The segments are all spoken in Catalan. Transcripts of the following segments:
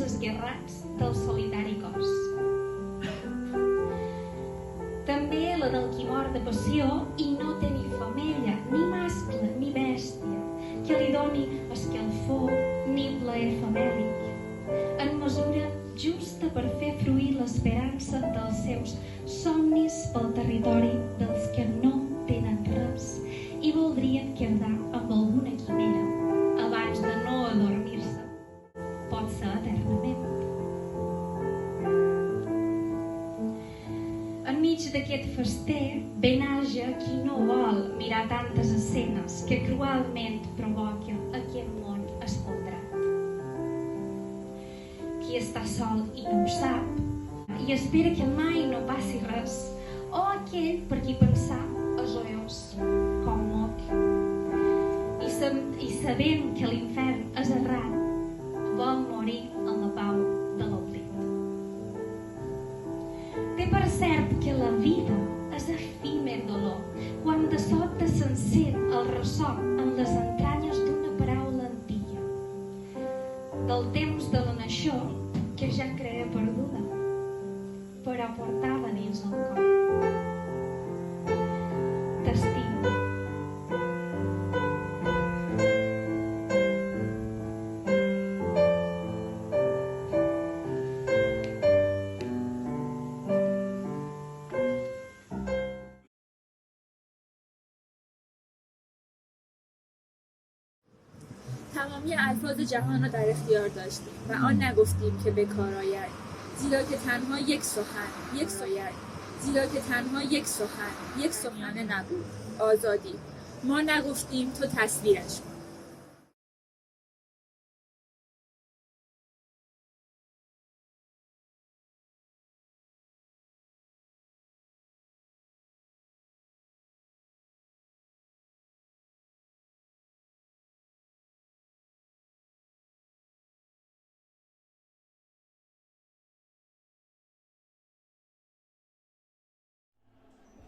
esguerrats del solitari cos. També la del qui mor de passió i no té ni femella, ni mascle, ni bèstia, que li doni escalfor ni plaer famèlic, en mesura justa per fer fruir l'esperança dels seus somnis pel territori dels que no tenen res i voldrien quedar amb alguna quimera abans de no adormir-se, pot ser eternament. Enmig d'aquest fester ben haja qui no vol mirar tantes escenes que cruelment provoquen aquest món esfondrat. Qui està sol i no ho sap i espera que mai no passi res, o aquell per qui pensar és oiós com moc i sabent que l'infern és errat vol morir en la pau de l'oblit. Té per cert que la vida és efímer dolor quan de sobte s'encén el ressò en les entranyes d'una paraula antiga, del temps de la naixó que ja creia perduda, però portava dins el cor. T'estimo. تمامی الفاظ جهان را در اختیار داشتیم و آن نگفتیم که به کار آید، زیرا که تنها یک سخن نبود، آزادی. ما نگفتیم، تو تصویرش کن.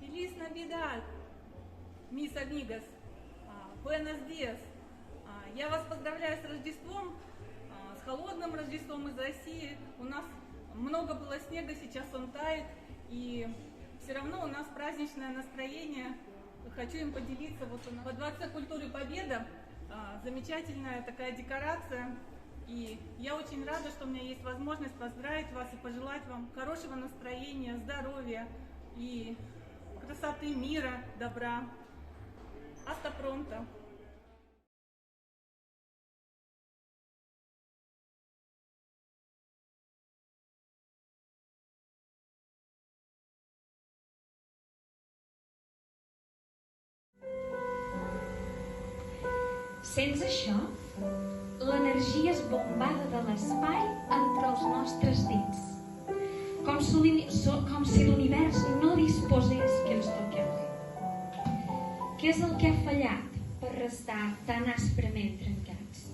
Feliz Navidad, mis amigos. Buenos días. Я вас поздравляю с Рождеством, с холодным Рождеством из России. У нас много было снега, сейчас он тает, и все равно у нас праздничное настроение. Хочу им поделиться. Вот во Дворце культуры Победа замечательная такая декорация. И я очень рада, что у меня есть возможность поздравить вас и пожелать вам хорошего настроения, здоровья и красоты, мира, добра. Hasta pronto. Sents això? L'energia esbombada de l'espai entre els nostres dits. Com si l'univers no disposés que ens toquem. Què és el que ha fallat per restar tan asprement trencats?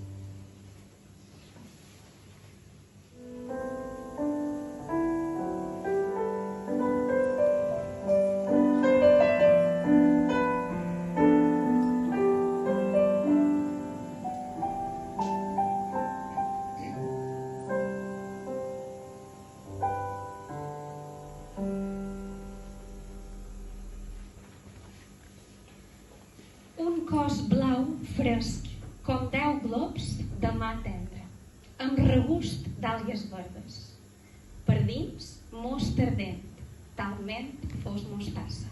Un cos blau fresc, com 10 globs de mà tendra, amb regust d'àlgues verdes. Per dins, most ardent, talment fos mostassa.